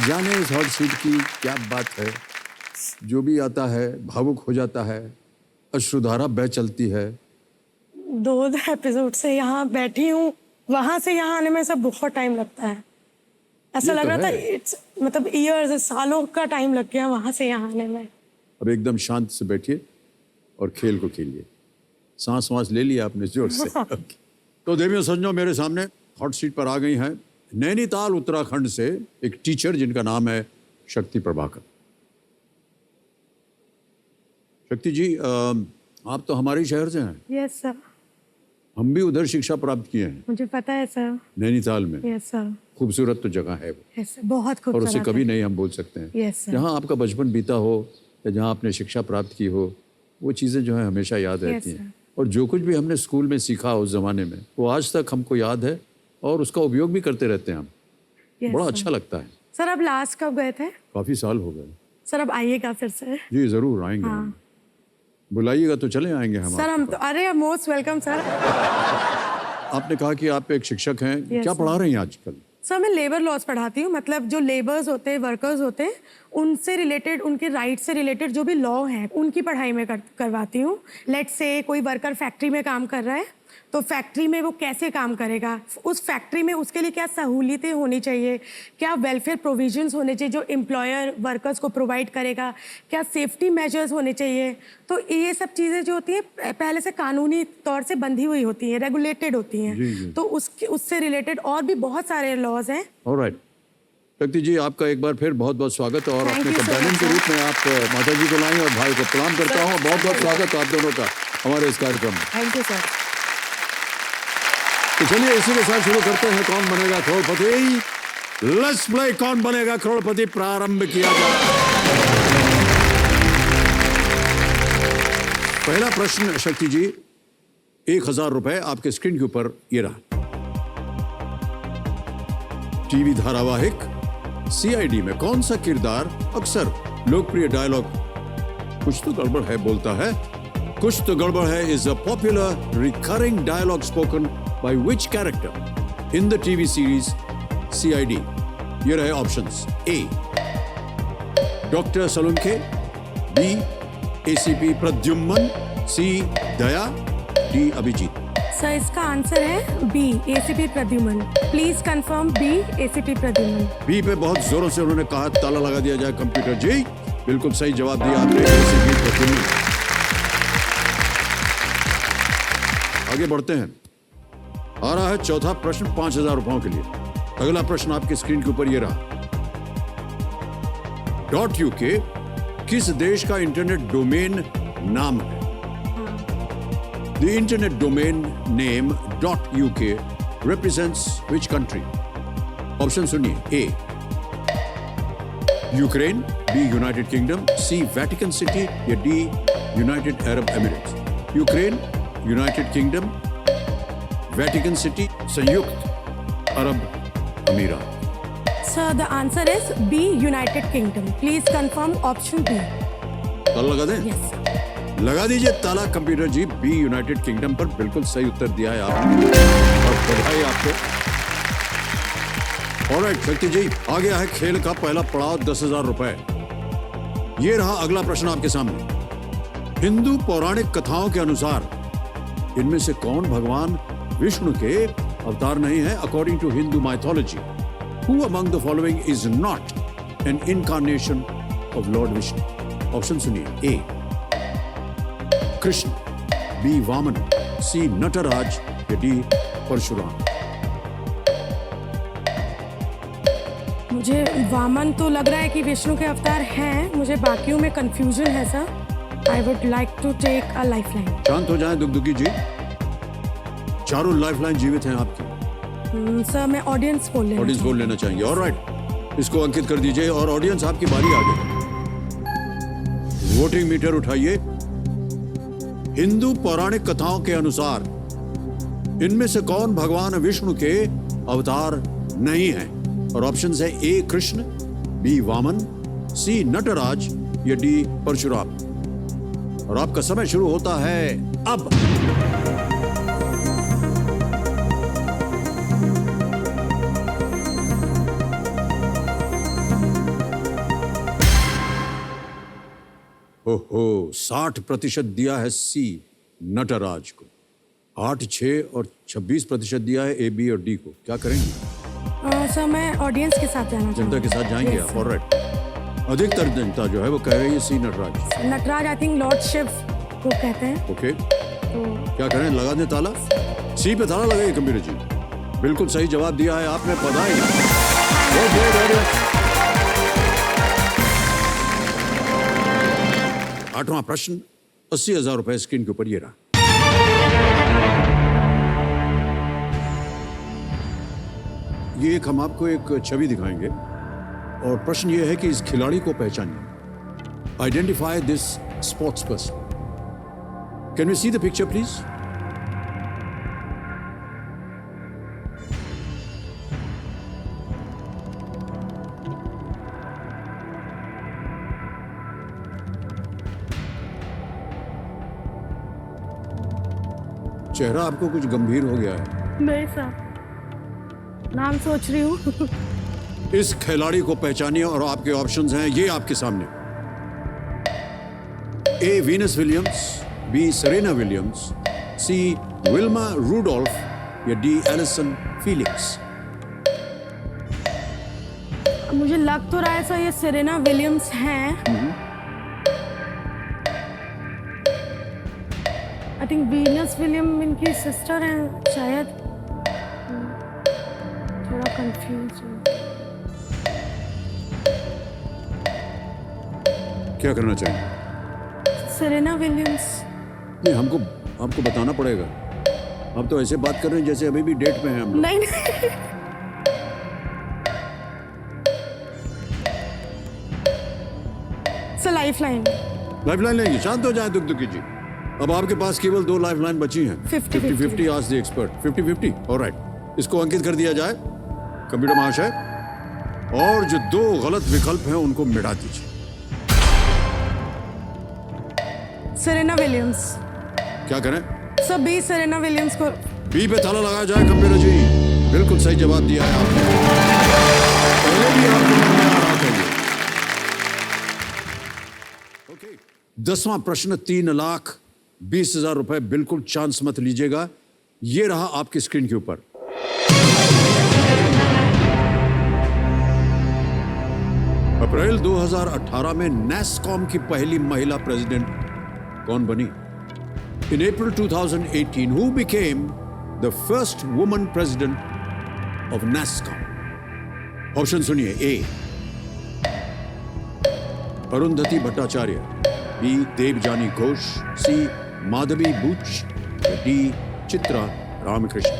जाने इस hot seat की क्या बात है, जो भी आता है भावुक हो जाता है, अश्रुधारा बह चलती है। 2 एपिसोड से यहाँ बैठी हूँ, वहां से यहाँ आने में सब बहुत टाइम लगता है। ऐसा ये लग तो रहा था है। इट्स मतलब ईयर्स, सालों का टाइम लग गया वहां से यहाँ आने में। अब एकदम शांत से बैठिए और खेल को खेलिए। सांस वांस ले लिया आपने जोर से। Okay. तो देवियों सज्जनों, मेरे सामने हॉट सीट पर आ गई हैं नैनीताल उत्तराखंड से एक टीचर जिनका नाम है शक्ति प्रभाकर। शक्ति जी, आप तो हमारे ही शहर से हैं। यस सर, हम भी उधर शिक्षा प्राप्त किए हैं, मुझे पता है सर। नैनीताल में। Yes sir. खूबसूरत तो जगह है वो, यस सर, बहुत और खूबसूरत उसे है। कभी नहीं हम बोल सकते हैं। Yes sir. जहाँ आपका बचपन बीता हो या जहाँ आपने शिक्षा प्राप्त की हो, वो चीज़ें जो है हमेशा याद रहती Yes, हैं। और जो कुछ भी हमने स्कूल में सीखा उस ज़माने में, वो आज तक हमको याद है और उसका उपयोग भी करते रहते हैं हम। Yes, बड़ा sir. अच्छा लगता है। सर अब लास्ट कब गए थे? काफ़ी साल हो गए। सर अब आइएगा फिर से। जी ज़रूर आएंगे हाँ। हम। बुलाइएगा तो चले आएंगे हम। सर हम आपके तो अरे मोस्ट वेलकम सर। पास। आपने कहा कि आप एक शिक्षक हैं। Yes, क्या sir. पढ़ा रही हैं आजकल? सर मैं लेबर लॉज पढ़ाती हूँ, मतलब जो लेबर्स होते हैं, वर्कर्स होते हैं, उनसे रिलेटेड, उनके राइट से रिलेटेड जो भी लॉ है उनकी पढ़ाई में करवाती हूँ। लेट्स से कोई वर्कर फैक्ट्री में काम कर रहा है, तो फैक्ट्री में वो कैसे काम करेगा, उस फैक्ट्री में उसके लिए क्या सहूलियतें होनी चाहिए, क्या वेलफेयर प्रोविजंस होने चाहिए जो एम्प्लॉयर वर्कर्स को प्रोवाइड करेगा, क्या सेफ्टी मेजर्स होने चाहिए। तो ये सब चीज़ें जो होती हैं पहले से कानूनी तौर से बंधी हुई होती हैं, रेगुलेटेड होती जी, जी। हैं। तो उससे रिलेटेड और भी बहुत सारे लॉज हैं। ऑलराइट। शक्ति जी, आपका एक बार फिर बहुत बहुत स्वागत है और Thank अपने you so कंपेनियन much, के sir. रूप में आप माता जी को लाई और भाई को प्रणाम करता हूँ। बहुत बहुत स्वागत है आप दोनों का हमारे इस कार्यक्रम में। Thank you sir. तो चलिए इसी के साथ शुरू करते हैं कौन बनेगा करोड़पति। लेट्स प्ले कौन बनेगा करोड़पति प्रारंभ किया जाए। पहला प्रश्न शक्ति जी, 1000 रुपए आपके स्क्रीन के ऊपर ये रहा। टीवी धारावाहिक सीआईडी में कौन सा किरदार अक्सर लोकप्रिय डायलॉग कुछ तो गड़बड़ है बोलता है? कुछ तो गड़बड़ है is a popular recurring dialogue spoken by which character in the TV series CID? ये रहे options. A doctor Salunkhe, B ACP Pradyuman, C Daya, D Abhijeet. Sir इसका आंसर है B, ACP Pradyuman. Please confirm B, ACP Pradyuman. B पे बहुत जोरों से उन्होंने कहा ताला लगा दिया जाए कंप्यूटर जी। बिल्कुल सही जवाब दिया आपने, एसीपी प्रद्युम्न। आगे बढ़ते हैं। आ रहा है चौथा प्रश्न 5000 रुपयों के लिए। अगला प्रश्न आपकी स्क्रीन के ऊपर ये रहा। .uk किस देश का इंटरनेट डोमेन नाम है? The internet domain name .uk represents which country? Option सुनिए। A Ukraine, B United Kingdom, C Vatican City या D United Arab Emirates. Ukraine, United Kingdom, Vatican City, संयुक्त अरब अमीरात। Sir the answer is B, United Kingdom. Please confirm option B. ताला लगा दें? Yes sir. लगा दीजिए ताला computer ji. B United Kingdom पर बिल्कुल सही उत्तर दिया है आपने और बधाई आपको। ऑलराइट शक्ति जी, आ गया है खेल का पहला पड़ाव, 10,000 रुपए। ये रहा अगला प्रश्न आपके सामने। हिंदू पौराणिक कथाओं के अनुसार इनमें से कौन भगवान विष्णु के अवतार नहीं है? According to Hindu mythology, who among the following is not an incarnation of lord Vishnu? Option सुनिए। A Krishna, B Vaman, C Nataraj या डी परशुराम। मुझे वामन तो लग रहा है कि विष्णु के अवतार हैं, मुझे बाकियों में कंफ्यूजन है sir. I would like to take a lifeline. शांत हो जाएं दुगदुगी जी, चारों लाइफलाइन जीवित हैं आपकी। सर मैं ऑडियंस बोल लेना ऑडियंस बोल लेना चाहेंगे। ऑलराइट, इसको अंकित कर दीजिए और ऑडियंस आपकी बारी आ गई। वोटिंग मीटर उठाइए। हिंदू पौराणिक कथाओं के अनुसार इनमें से कौन भगवान विष्णु के अवतार नहीं है? और ऑप्शंस है ए कृष्ण, बी वामन, सी नटराज या डी परशुराम। और आपका समय शुरू होता है अब। ओहो, 60% दिया है सी नटराज को, 8, 6 और 26% दिया है ए, बी और डी को। क्या करेंगे? सर मैं ऑडियंस के साथ जाना जनता के साथ जाएंगे आप? ऑलराइट, अधिकतर जनता जो है वो कह रही है C Nataraj. Nataraj I think lord Shiva को कहते हैं। ओके, तो क्या करें, लगा दें ताला? सी पे ताला लगाइए कंप्यूटर जी। बिल्कुल सही जवाब दिया है आपने, बधाई। आठवां प्रश्न, 80,000 रुपए स्क्रीन के ऊपर ये रहा। ये हम आपको एक छवि दिखाएंगे और प्रश्न ये है कि इस खिलाड़ी को पहचानिए। Identify this sports person. Can we see the picture please? चेहरा आपको कुछ गंभीर हो गया है। नहीं सर, नाम सोच रही हूँ। इस खिलाड़ी को पहचानिए और आपके ऑप्शंस हैं ये आपके सामने। A, Venus Williams, B, Serena Williams, C, Wilma Rudolph या डी, एलिसन फीलिक्स। मुझे लग तो रहा है सर ये सेरेना विलियम्स हैं। आई थिंक वीनस विलियम इनकी सिस्टर हैं शायद। थोड़ा कंफ्यूज हूँ। क्या करना चाहिए? Serena Williams. नहीं, हमको बताना पड़ेगा। हम तो ऐसे बात कर रहे हैं जैसे अभी भी डेट में हैं हम लोग। नहीं सर लाइफलाइन। लाइफलाइन लेंगे, शांत हो जाए दुखी जी। अब आपके पास केवल 2 लाइफलाइन बची हैं। 50-50 आस्क द एक्सपर्ट। 50-50, ऑलराइट। इसको अंकित कर दिया जाए कंप्यूटर महाशय, और जो 2 गलत विकल्प हैं उनको मिटा दीजिए। Serena Williams. क्या करें? सर बी, सेरेना विलियम्स को। बी पे ताला लगाया जाए कंप्यूटर जी। बिल्कुल सही जवाब दिया है आपने। पहले भी आपको मन में आ रहा था ये। ओके, 10वां प्रश्न, 3,20,000 रुपए। बिल्कुल चांस मत लीजिएगा। ये रहा आपकी स्क्रीन के ऊपर। अप्रैल 2018 में नैस्कॉम की पहली महिला प्रेसिडेंट कौन बनी? In April 2018, who became the first woman president of NASCOM? Option सुनिए। ए, Arundhati Bhattacharya, B, Devjani Ghosh, C, Madhavi Buch, D, Chitra Ramakrishna.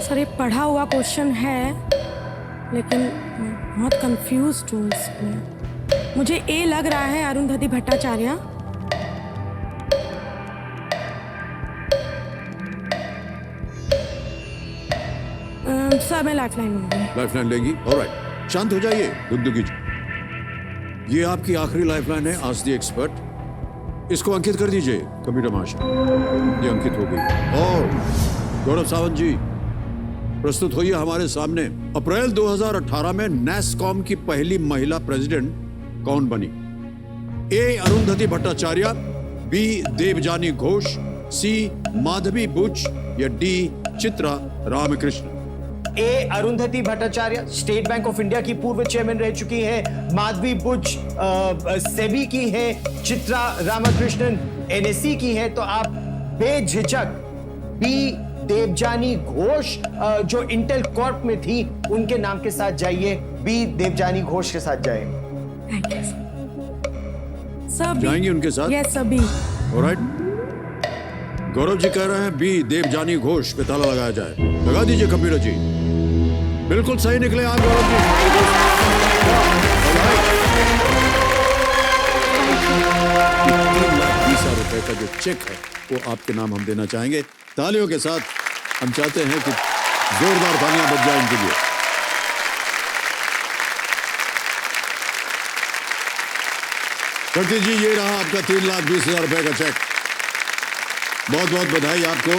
Sir ये पढ़ा हुआ क्वेश्चन है लेकिन मैं बहुत कंफ्यूज हूँ इसमें। मुझे ए लग रहा है, अरुंधति भट्टाचार्य। सर मैं लाइफलाइन लूंगी। लाइफलाइन लेगी? ऑलराइट, शांत हो जाइए दुखी जी। ये आपकी आखिरी लाइफलाइन है, आस्क द एक्सपर्ट। इसको अंकित कर दीजिए कंप्यूटर महाशय। ये अंकित हो गई। और गौरव सावंत जी प्रस्तुत होइए हमारे सामने। अप्रैल 2018 में नैस्कॉम की पहली महिला प्रेसिडेंट कौन बनी? A, Arundhati Bhattacharya, B, Devjani Ghosh, C, Madhavi Buch या D, Chitra Ramkrishna. A, Arundhati Bhattacharya State Bank of India की पूर्व चेयरमैन रह चुकी है। माधवी बुच सेबी की है। चित्रा रामकृष्णन एनएससी की है। तो आप बेझिझक बी, देवजानी घोष जो इंटेल कॉर्प में थी, उनके नाम के साथ जाइए। बी, देवजानी घोष के साथ जाइए। Thank you sir. जाएंगे उनके साथ? Yes sir, B. Alright, Gaurav ji कह रहे हैं बी, देवजानी घोष पे ताला लगाया जाए। लगा दीजिए कंप्यूटर जी। बिल्कुल सही निकले आप गौरव जी। 3,20,000 रुपए का जो चेक है वो आपके नाम हम देना चाहेंगे। तालियों के साथ हम चाहते हैं कि जोरदार तालियां बज जाए इनके लिए। शक्ति जी, ये रहा आपका 3,20,000 रुपए का चेक। बहुत बहुत बधाई आपको।